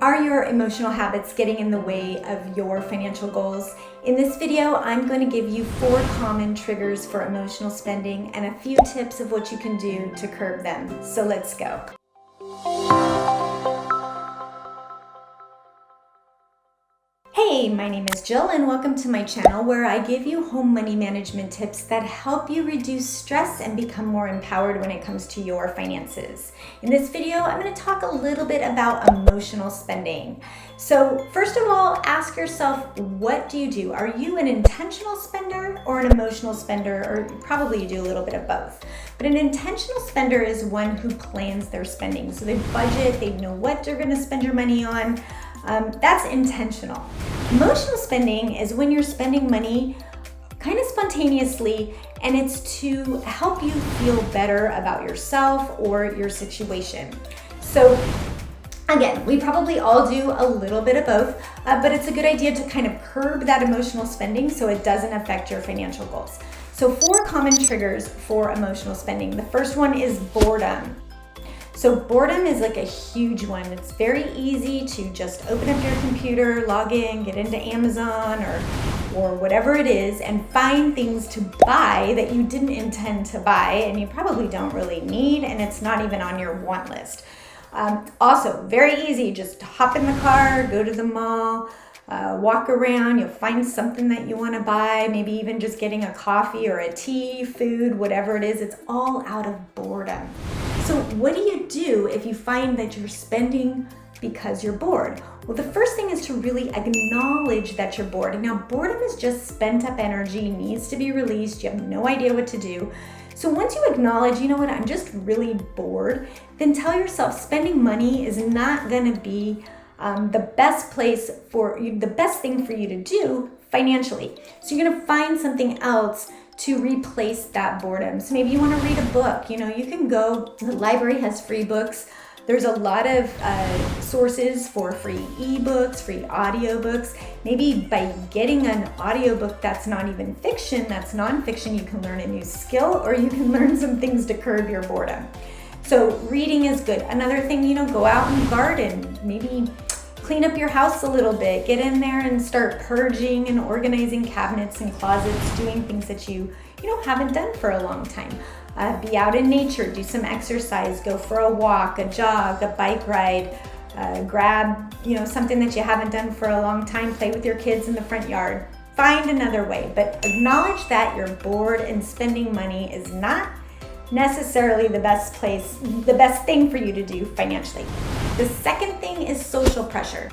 Are your emotional habits getting in the way of your financial goals? In this video, I'm going to give you 4 common triggers for emotional spending and a few tips of what you can do to curb them. So let's go. Hey, my name is Jill and welcome to my channel where I give you home money management tips that help you reduce stress and become more empowered when it comes to your finances. In this video, I'm going to talk a little bit about emotional spending. So first of all, ask yourself, what do you do? Are you an intentional spender or an emotional spender? Or probably you do a little bit of both. But an intentional spender is one who plans their spending. So they budget, they know what they're going to spend your money on. That's intentional. Emotional spending is when you're spending money kind of spontaneously and it's to help you feel better about yourself or your situation. So again, we probably all do a little bit of both, but it's a good idea to kind of curb that emotional spending so it doesn't affect your financial goals. So 4 common triggers for emotional spending. The first one is boredom. So boredom is like a huge one. It's very easy to just open up your computer, log in, get into Amazon or whatever it is and find things to buy that you didn't intend to buy and you probably don't really need, and it's not even on your want list. Also, very easy, just hop in the car, go to the mall, walk around, you'll find something that you want to buy, maybe even just getting a coffee or a tea, food, whatever it is. It's all out of boredom. So what do you do if you find that you're spending because you're bored? Well, the first thing is to really acknowledge that you're bored. Now, boredom is just spent up energy, needs to be released. You have no idea what to do. So once you acknowledge, you know what, I'm just really bored, then tell yourself spending money is not going to be the best thing for you to do financially. So you're going to find something else to replace that boredom. So maybe you want to read a book. You know, you can go, the library has free books. There's a lot of sources for free ebooks, free audiobooks. Maybe by getting an audiobook that's not even fiction, that's nonfiction, you can learn a new skill or you can learn some things to curb your boredom. So reading is good. Another thing, you know, go out and garden. Maybe clean up your house a little bit. Get in there and start purging and organizing cabinets and closets, doing things that you haven't done for a long time. Be out in nature, do some exercise, go for a walk, a jog, a bike ride, grab something that you haven't done for a long time, play with your kids in the front yard. Find another way, but acknowledge that you're bored and spending money is not necessarily the best thing for you to do financially. The second thing is social pressure.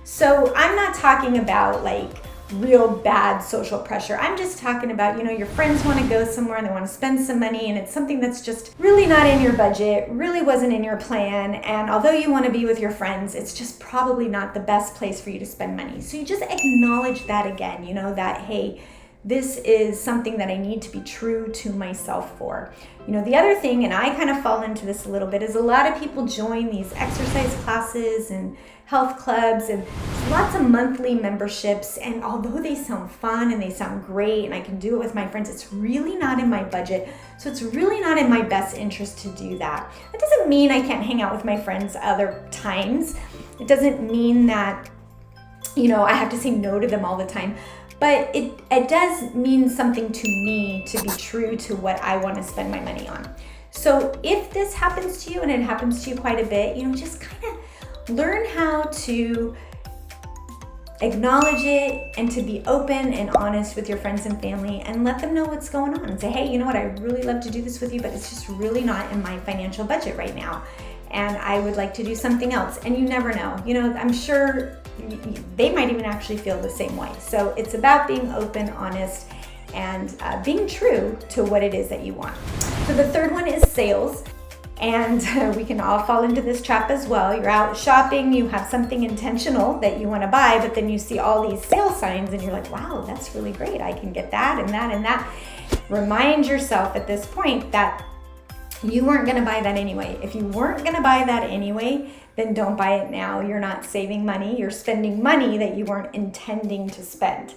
So I'm not talking about like real bad social pressure. I'm just talking about, your friends want to go somewhere and they want to spend some money and it's something that's just really not in your budget, really wasn't in your plan. And although you want to be with your friends, it's just probably not the best place for you to spend money. So you just acknowledge that again, that, hey, this is something that I need to be true to myself for. The other thing, and I kind of fall into this a little bit, is a lot of people join these exercise classes and health clubs and lots of monthly memberships. And although they sound fun and they sound great and I can do it with my friends, it's really not in my budget. So it's really not in my best interest to do that. That doesn't mean I can't hang out with my friends other times. It doesn't mean that, I have to say no to them all the time. But it does mean something to me to be true to what I want to spend my money on. So if this happens to you, and it happens to you quite a bit, just kind of learn how to acknowledge it and to be open and honest with your friends and family and let them know what's going on. And say, hey, you know what, I really love to do this with you, but it's just really not in my financial budget right now. And I would like to do something else. And you never know. I'm sure they might even actually feel the same way. So it's about being open, honest, and being true to what it is that you want. So the third one is sales. And we can all fall into this trap as well. You're out shopping, you have something intentional that you want to buy, but then you see all these sale signs and you're like, wow, that's really great. I can get that and that and that. Remind yourself at this point that you weren't going to buy that anyway. If you weren't going to buy that anyway, then don't buy it now. You're not saving money. You're spending money that you weren't intending to spend.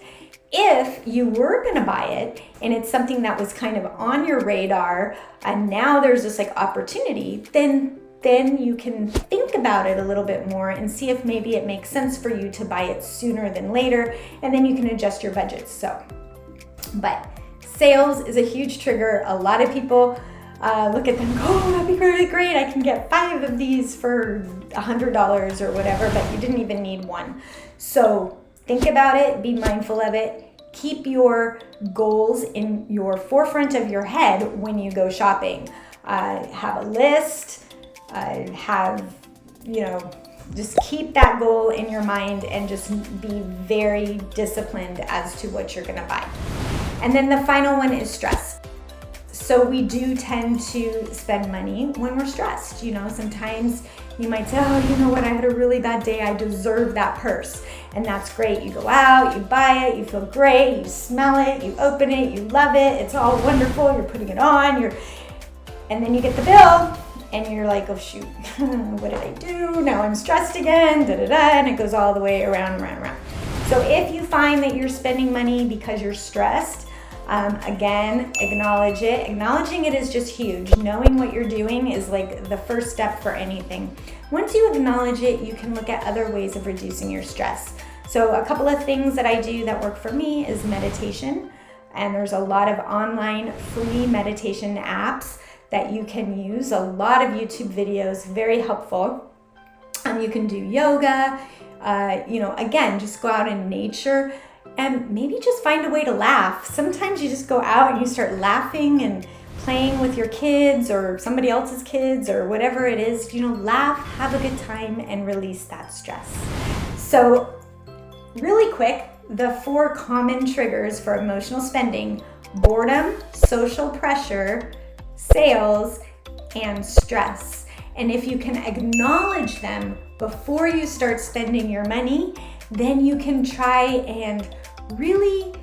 If you were going to buy it and it's something that was kind of on your radar and now there's this like opportunity, then then you can think about it a little bit more and see if maybe it makes sense for you to buy it sooner than later, and then you can adjust your budget. But sales is a huge trigger. A lot of people look at them and go, oh, that'd be really great. I can get 5 of these for $100 or whatever, but you didn't even need one. So think about it, be mindful of it. Keep your goals in your forefront of your head when you go shopping. Have a list, just keep that goal in your mind and just be very disciplined as to what you're gonna buy. And then the final one is stress. So we do tend to spend money when we're stressed. Sometimes you might say, oh, you know what, I had a really bad day, I deserve that purse. And that's great. You go out, you buy it, you feel great, you smell it, you open it, you love it, it's all wonderful, you're putting it on, and then you get the bill and you're like, oh shoot, what did I do? Now I'm stressed again, and it goes all the way around. So if you find that you're spending money because you're stressed, again, acknowledge it. Acknowledging it is just huge. Knowing what you're doing is like the first step for anything. Once you acknowledge it, you can look at other ways of reducing your stress. So a couple of things that I do that work for me is meditation. And there's a lot of online free meditation apps that you can use. A lot of YouTube videos, very helpful. You can do yoga. Again, just go out in nature and maybe just find a way to laugh. Sometimes you just go out and you start laughing and playing with your kids or somebody else's kids or whatever it is. Laugh, have a good time, and release that stress. So really quick, the 4 common triggers for emotional spending: boredom, social pressure, sales, and stress. And if you can acknowledge them before you start spending your money, then you can try and really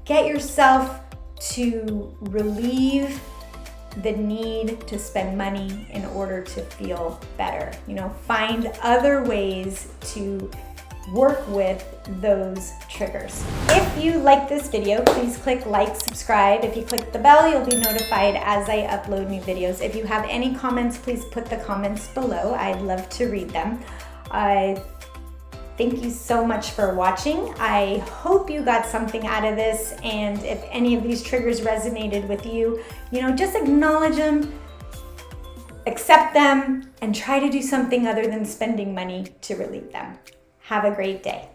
get yourself to relieve the need to spend money in order to feel better. Find other ways to work with those triggers. If you like this video, please click like, subscribe. If you click the bell, you'll be notified as I upload new videos. If you have any comments, please put the comments below. I'd love to read them. Thank you so much for watching. I hope you got something out of this, and if any of these triggers resonated with you, just acknowledge them, accept them, and try to do something other than spending money to relieve them. Have a great day.